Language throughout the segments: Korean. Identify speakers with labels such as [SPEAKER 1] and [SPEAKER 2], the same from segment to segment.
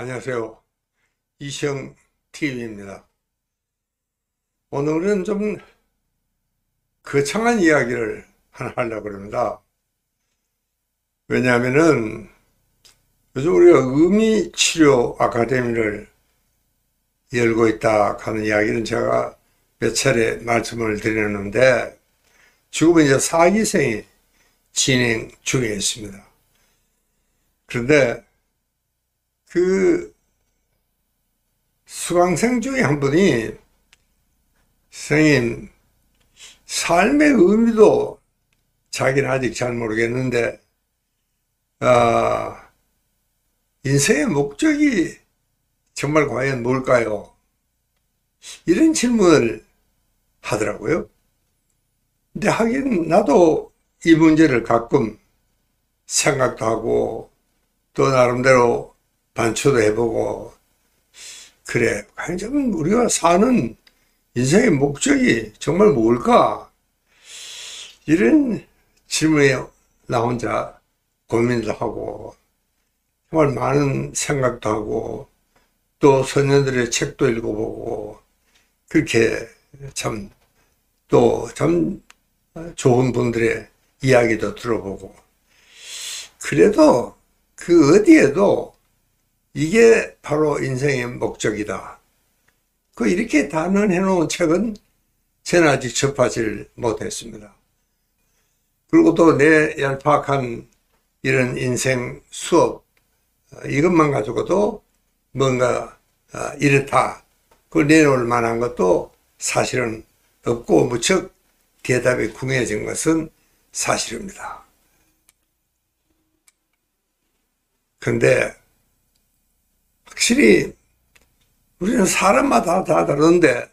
[SPEAKER 1] 안녕하세요. 이시영 TV입니다. 오늘은 좀 거창한 이야기를 하나 하려고 합니다. 왜냐하면은 요즘 우리가 의미치료 아카데미를 열고 있다 하는 이야기는 제가 몇 차례 말씀을 드렸는데, 지금은 이제 4기생이 진행 중에 있습니다. 그런데 그 수강생 중에 한 분이, 선생님, 삶의 의미도 자기는 아직 잘 모르겠는데, 인생의 목적이 정말 과연 뭘까요? 이런 질문을 하더라고요. 근데 하긴 나도 이 문제를 가끔 생각도 하고 또 나름대로 반추도 해보고, 그래, 과연 우리가 사는 인생의 목적이 정말 뭘까? 이런 질문에 나 혼자 고민도 하고 정말 많은 생각도 하고 또 선녀들의 책도 읽어보고, 그렇게 참 좋은 분들의 이야기도 들어보고, 그래도 그 어디에도 이게 바로 인생의 목적이다, 이렇게 단언해 놓은 책은 저는 아직 접하지 못했습니다. 그리고 또 내 얄팍한 이런 인생 수업, 이것만 가지고도 뭔가 이렇다, 그걸 내놓을 만한 것도 사실은 없고, 무척 대답이 궁해진 것은 사실입니다. 그런데 확실히 우리는 사람마다 다 다른데,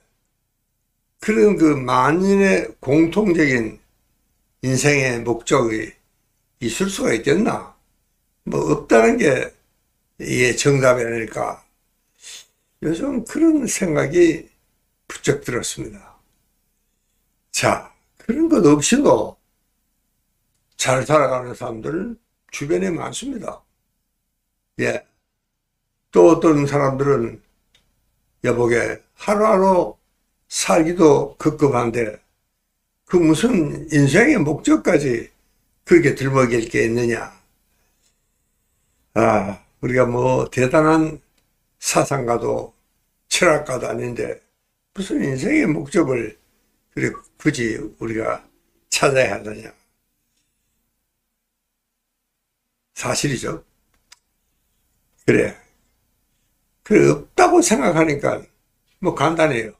[SPEAKER 1] 그런 그 만인의 공통적인 인생의 목적이 있을 수가 있겠나? 뭐 없다는 게 이게 정답이 아닐까? 요즘 그런 생각이 부쩍 들었습니다. 자, 그런 것 없이도 잘 살아가는 사람들 주변에 많습니다. 예. 또 어떤 사람들은 여보게 하루하루 살기도 급급한데 그 무슨 인생의 목적까지 그렇게 들먹일 게 있느냐. 우리가 뭐 대단한 사상가도 철학가도 아닌데 무슨 인생의 목적을 그래 굳이 우리가 찾아야 하느냐. 사실이죠. 그래 없다고 생각하니까 뭐 간단해요.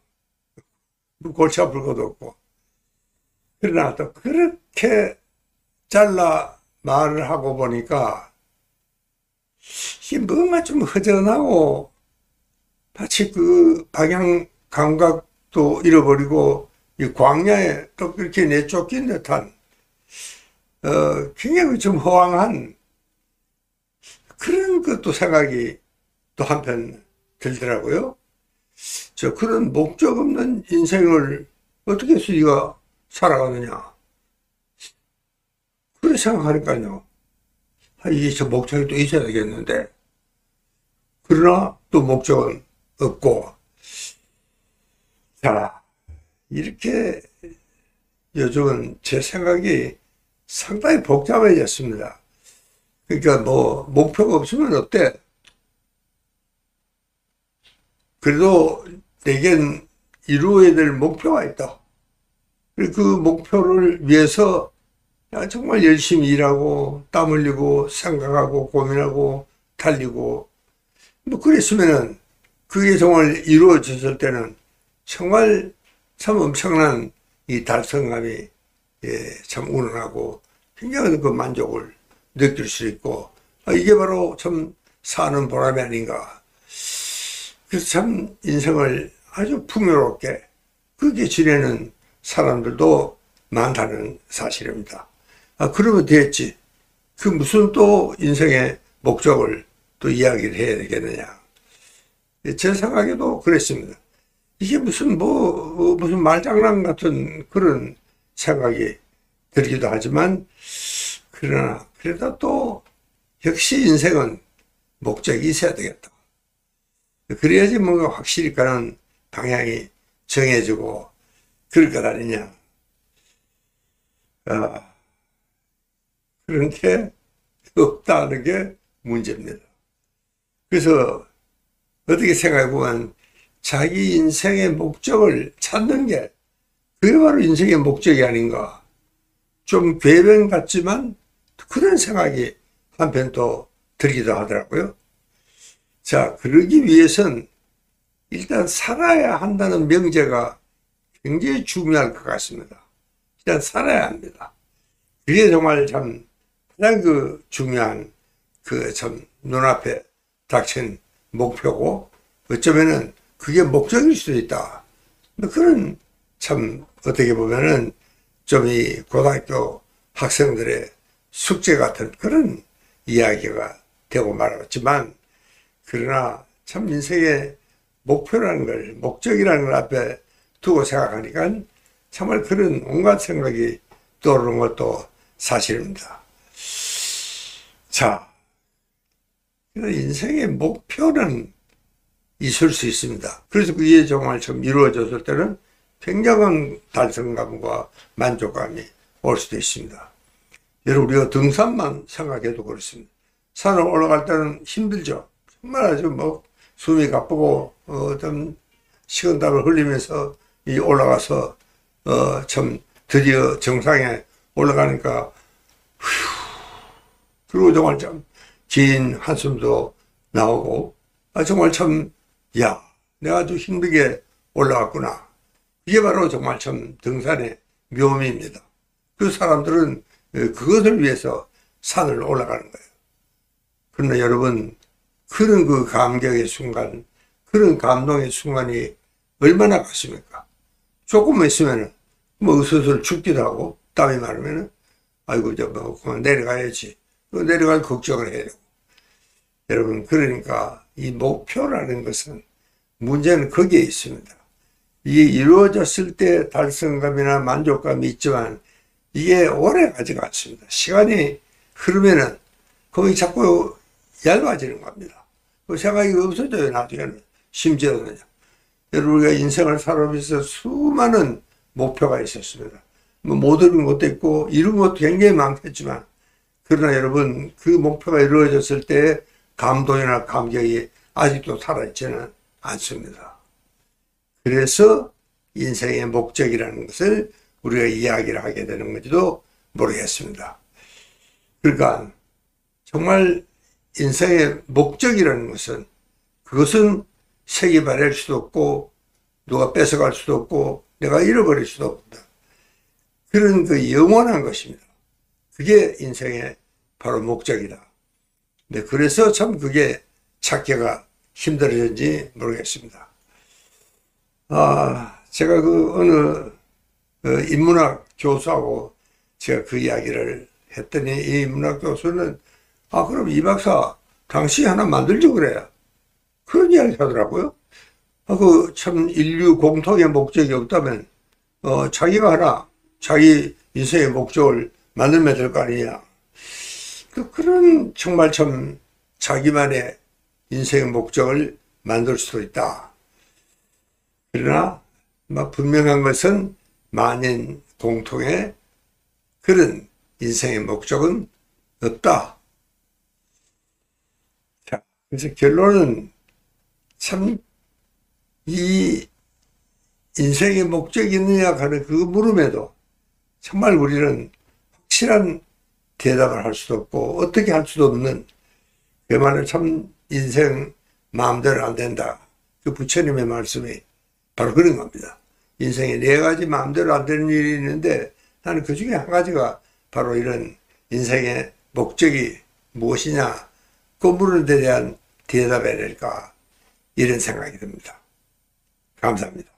[SPEAKER 1] 뭐 골치 아플 것도 없고. 그러나 또 그렇게 잘라 말을 하고 보니까 이게 뭔가 좀 허전하고, 마치 그 방향 감각도 잃어버리고 이 광야에 또 그렇게 내쫓긴 듯한 굉장히 좀 허황한 그런 것도 생각이 또 한편 들더라고요. 그런 목적 없는 인생을 어떻게 해서 네가 살아가느냐, 그래 생각하니까요, 이게 저 목적이 또 있어야 되겠는데, 그러나 또 목적은 없고. 자, 이렇게 요즘은 제 생각이 상당히 복잡해졌습니다. 그러니까 뭐 목표가 없으면 어때? 그래도 내겐 이루어야 될 목표가 있다. 그 목표를 위해서 정말 열심히 일하고 땀 흘리고 생각하고 고민하고 달리고, 뭐 그랬으면은 그게 정말 이루어졌을 때는 정말 참 엄청난 이 달성감이 참 우러나고 굉장히 그 만족을 느낄 수 있고, 이게 바로 참 사는 보람이 아닌가. 그래서 참 인생을 아주 풍요롭게 그렇게 지내는 사람들도 많다는 사실입니다. 그러면 됐지. 그 무슨 또 인생의 목적을 또 이야기를 해야 되겠느냐. 제 생각에도 그랬습니다. 이게 무슨 무슨 말장난 같은 그런 생각이 들기도 하지만, 그러나 그래도 또 역시 인생은 목적이 있어야 되겠다. 그래야지 뭔가 확실히 가는 방향이 정해지고 그럴 것 아니냐. 그런 게 없다는 게 문제입니다. 그래서 어떻게 생각해 보면 자기 인생의 목적을 찾는 게 그게 바로 인생의 목적이 아닌가. 좀 궤변 같지만 그런 생각이 한편 또 들기도 하더라고요. 자, 그러기 위해선 일단 살아야 한다는 명제가 굉장히 중요할 것 같습니다. 일단 살아야 합니다. 그게 정말 참 가장 중요한 참 눈앞에 닥친 목표고 어쩌면은 그게 목적일 수도 있다. 그런 참 어떻게 보면은 좀 이 고등학교 학생들의 숙제 같은 그런 이야기가 되고 말았지만 그러나 참 인생의 목표라는 걸 목적이라는 걸 앞에 두고 생각하니까 정말 그런 온갖 생각이 떠오르는 것도 사실입니다. 자, 인생의 목표는 있을 수 있습니다. 그래서 그게 정말 좀 이루어졌을 때는 굉장한 달성감과 만족감이 올 수도 있습니다. 여러분, 우리가 등산만 생각해도 그렇습니다. 산을 올라갈 때는 힘들죠. 정말 아주 숨이 가쁘고, 좀 식은땀을 흘리면서 올라가서, 참 드디어 정상에 올라가니까, 그리고 정말 참 긴 한숨도 나오고, 정말 참, 야, 내가 아주 힘들게 올라갔구나. 이게 바로 정말 참 등산의 묘미입니다. 그 사람들은 그것을 위해서 산을 올라가는 거예요. 그러나 여러분, 그런 그 감격의 순간, 그런 감동의 순간이 얼마나 같습니까? 조금만 있으면은, 으슬으슬 춥기도 하고, 땀이 많으면은, 아이고, 그만 내려가야지. 내려갈 걱정을 해야 되고. 여러분, 그러니까 이 목표라는 것은 문제는 거기에 있습니다. 이게 이루어졌을 때 달성감이나 만족감이 있지만 이게 오래 가지가 않습니다. 시간이 흐르면은 거기 자꾸 얇아지는 겁니다. 그 생각이 없어져요, 나중에는. 심지어는. 여러분, 우리가 인생을 살아오면서 수많은 목표가 있었습니다. 못 이룬 것도 있고, 이룬 것도 굉장히 많겠지만, 그러나 여러분, 그 목표가 이루어졌을 때 감동이나 감격이 아직도 살아있지는 않습니다. 그래서 인생의 목적이라는 것을 우리가 이야기를 하게 되는 건지도 모르겠습니다. 그러니까 정말 인생의 목적이라는 것은 그것은 색이 바랄 수도 없고 누가 뺏어갈 수도 없고 내가 잃어버릴 수도 없다. 그런 영원한 것입니다. 그게 인생의 바로 목적이다. 네, 그래서 참 그게 찾기가 힘들어졌는지 모르겠습니다. 제가 어느 인문학 교수하고 제가 그 이야기를 했더니 이 인문학 교수는 그럼 이 박사 당시 하나 만들지 그래요. 그런 이야기 하더라고요. 참 인류 공통의 목적이 없다면 자기가 하나 자기 인생의 목적을 만들면 될 거 아니냐. 그런 정말 참 자기만의 인생의 목적을 만들 수도 있다. 그러나 분명한 것은 만인 공통의 그런 인생의 목적은 없다. 자, 그래서 결론은 참 이 인생의 목적이 있느냐 하는 그 물음에도 정말 우리는 확실한 대답을 할 수도 없고 어떻게 할 수도 없는 그야말로 참 인생 마음대로 안 된다. 그 부처님의 말씀이 바로 그런 겁니다. 인생에 4가지 마음대로 안 되는 일이 있는데 나는 그 중에 한 가지가 바로 이런 인생의 목적이 무엇이냐 그 물은 데 대한 대답이 아닐까 이런 생각이 듭니다. 감사합니다.